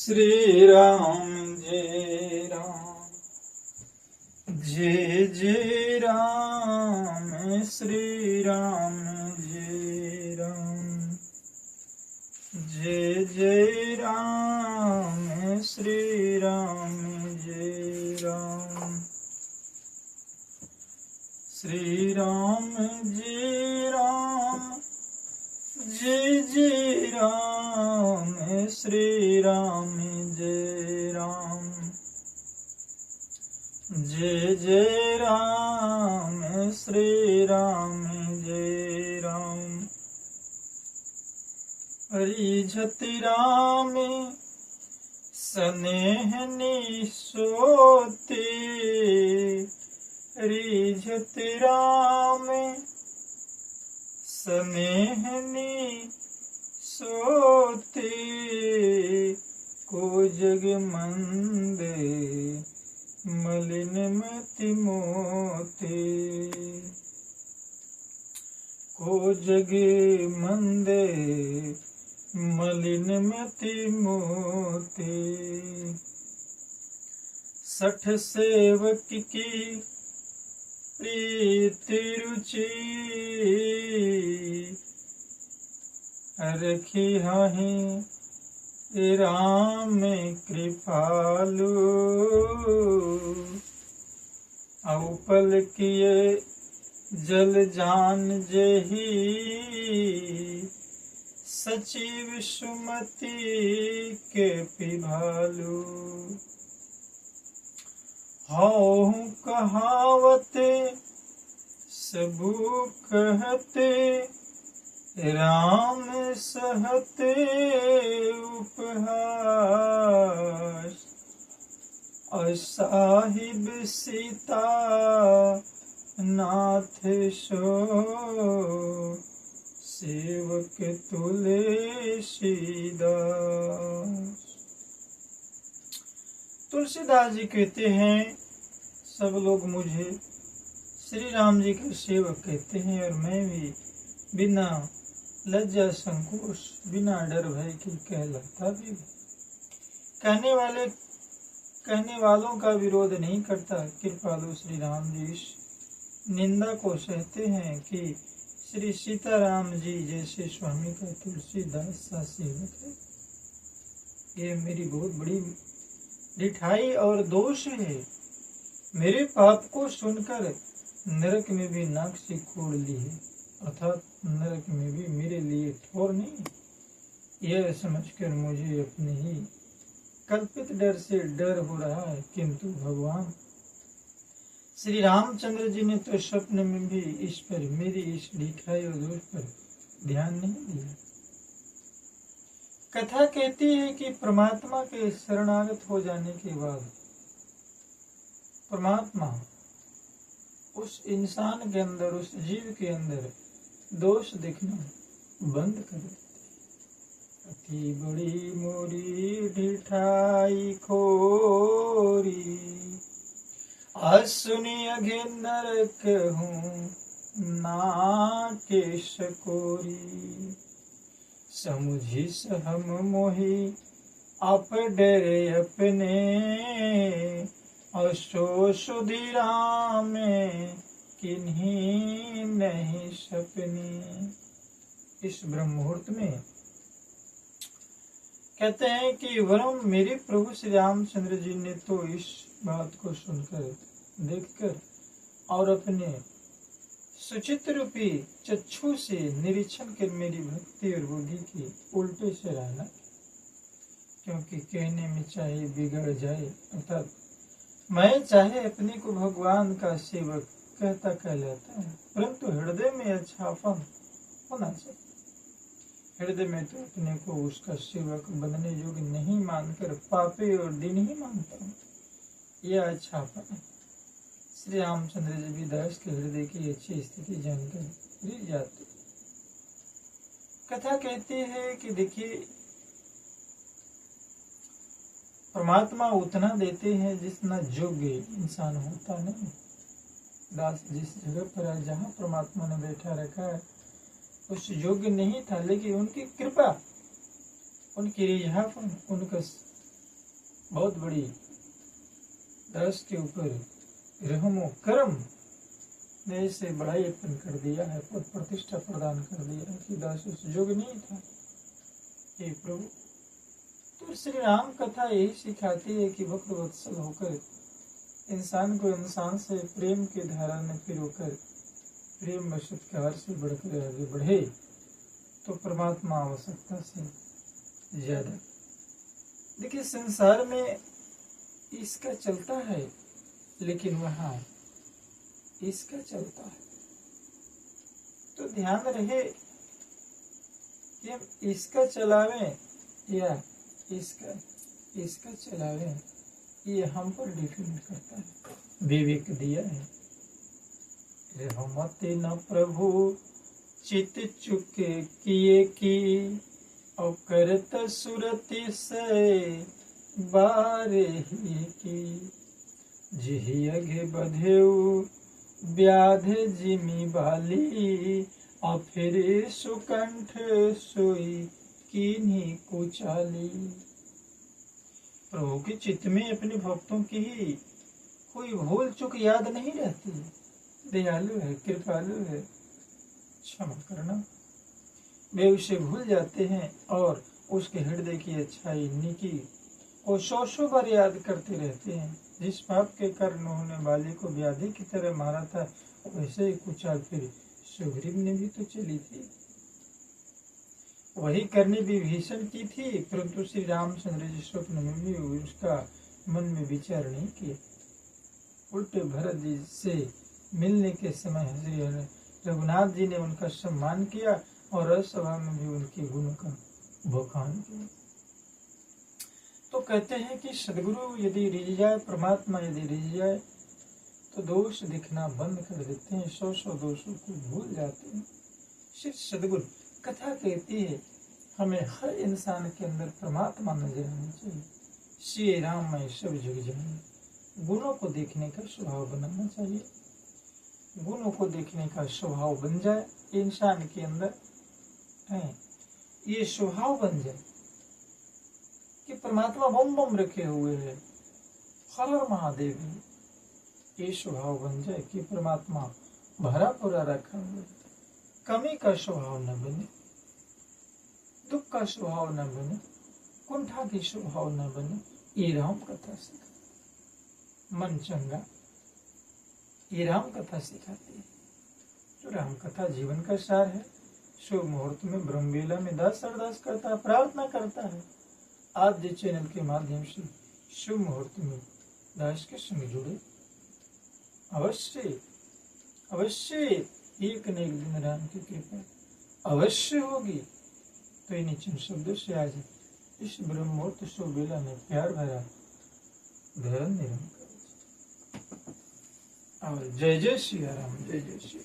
श्री राम जय राम, जय जय राम, श्री राम जय राम, जय जय राम, श्री राम जय राम, श्री राम जय राम, जय जय राम, श्री राम जय राम, जय जय राम, श्री राम जय राम। रिझत राम स्नेह निसोते, रिझत राम स्नेह सोते, को जग मंद मलिन मति मोते, को जग मंद मलिन मति मोते। सठ सेवक की प्रीति रुचि, रखी हैं राम कृपालु, औपल किए जल जान जेहि, सचिव सुमति के पिभालु। हौ कहावत सबू कहते, राम सहते उपहास, और साहिब सीता नाथ सो, सेवक तुलसीदास। तुलसीदास जी कहते हैं, सब लोग मुझे श्री राम जी के सेवक कहते हैं, और मैं भी बिना लज्जा संकोच बिना डर भय के कहलाता भी। कहने वालों का विरोध नहीं करता। कृपालु श्री राम जी इस निंदा को सहते हैं कि श्री सीताराम जी जैसे स्वामी का तुलसीदास सा सेवक है। ये मेरी बहुत बड़ी ढिठाई और दोष है। मेरे पाप को सुनकर नरक में भी नाक से खोड़ ली है, अर्थात नरक में भी मेरे लिए ठोर नहीं। यह समझकर मुझे अपने ही कल्पित डर से डर हो रहा है, किंतु भगवान श्री रामचंद्र जी ने तो स्वप्न में भी इस पर, मेरी इस ढिठाई और दोष पर ध्यान नहीं दिया। कथा कहती है कि परमात्मा के शरणागत हो जाने के बाद परमात्मा उस इंसान के अंदर, उस जीव के अंदर दोष दिखना बंद कर देते। अति बड़ी मोरी ढिठाई खोरी, आज सुनी अघे नरक हूँ ना के सकोरी, समुझी सहम मोही आप डरे अपने, और सो सुधी राम किन्हीं नहीं सपने। इस ब्रह्म मुहूर्त में कहते हैं कि वरम मेरे प्रभु श्री रामचंद्र जी ने तो इस बात को सुनकर, देखकर और अपने सुचित्र रूपी चक्षु से निरीक्षण कर मेरी भक्ति और बुद्धि की उल्टे सराहना, क्योंकि कहने में चाहे बिगड़ जाए, अर्थात मैं चाहे अपने को भगवान का सेवक कहता कहलाता है, परंतु हृदय में अच्छापन होना चाहिए। हृदय में तो अपने को उसका सेवक बनने योग्य नहीं मानकर पापी और दिन ही मानता हूँ, यह अच्छापन है। श्री रामचंद्र जी भी दास के हृदय की अच्छी स्थिति जानकर गिर जाते। कथा कहती है कि देखिए, परमात्मा उतना देते हैं जितना योग्य इंसान होता नहीं। दास जिस जगह पर है, जहाँ परमात्मा ने बैठा रखा है, उस योग्य नहीं था, लेकिन उनकी कृपा, उनकी रिझापन, उनका बहुत बड़ी दास के ऊपर रहमो करम ने इसे बड़ाई अर्पण कर दिया है, पद प्रतिष्ठा प्रदान कर दिया है कि दास उस योग्य नहीं था। हे प्रभु, तो श्री राम कथा यही सिखाती है कि भक्त वत्सल होकर इंसान को इंसान से प्रेम की धारा में पिरोकर प्रेम व सत्कार से बढ़कर आगे बढ़े तो परमात्मा आवश्यकता से ज्यादा। देखिए, संसार में इसका चलता है, लेकिन वहां इसका चलता है। तो ध्यान रहे कि हम इसका चलावें या इसका चलावें, ये हम पर डिपेंड करता है। विवेक दिया है, रहमते न प्रभु चित चुके किए की, और करत सुरति से बारे ही की, जिहि अघे बधेउ व्याधे जिमी बाली, और फिर सुकंठ सोई कीन्ही कुचाली। प्रभु के चित्त में अपने भक्तों की ही कोई भूल चूक याद नहीं रहती। दयालु है, कृपालु है, क्षमा करना। वे उसे भूल जाते हैं और उसके हृदय की अच्छाई निकी और सौ बार याद करते रहते हैं। जिस पाप के कारण उन्होंने बाली को व्याधि की तरह मारा था, वैसे ही कुचाल फिर सुग्रीव ने भी तो चली थी। वही करनी विभीषण की थी, परंतु श्री रामचंद्र जी स्वप्न में भी उसका मन में विचार नहीं किया। उल्टे भरत जी से मिलने के समय श्री रघुनाथ जी ने उनका सम्मान किया और राजसभा में भी उनके गुणों का बखान किया। तो कहते हैं कि सदगुरु यदि रिझ जाए, परमात्मा यदि रिझ जाए, तो दोष दिखना बंद कर देते हैं, सौ दोषों को भूल जाते हैं। श्री सदगुरु कथा कहती है हमें हर इंसान के अंदर परमात्मा नजर आना चाहिए। श्री राम मैं सब जग जाए, गुणों को देखने का स्वभाव बनाना चाहिए। गुणों को देखने का स्वभाव बन जाए इंसान के अंदर, ये स्वभाव बन जाए कि परमात्मा बम बम रखे हुए है, हर हर महादेव है। ये स्वभाव बन जाए कि परमात्मा भरा पूरा रखा हुआ है। कमी का स्वभाव न बने, दुख का स्वभाव न बने, कुंठा की स्वभाव न बने। ये राम कथा सिखा मन चंगा, ये राम कथा सिखाती है। तो राम कथा जीवन का सार है। शुभ मुहूर्त में ब्रह्मवेला में दास अरदास करता है, प्रार्थना करता है। आज जिस चैनल के माध्यम से शुभ मुहूर्त में दास के संग जुड़े, अवश्य अवश्य एक न एक दिन राम की कृपा अवश्य होगी। तो इन चंद शब्दों से आज इस ब्रह्म मुहूर्त शुभ वेला में प्यार भरा धर्म निरंकार और जय जय श्री राम, जय जय श्री।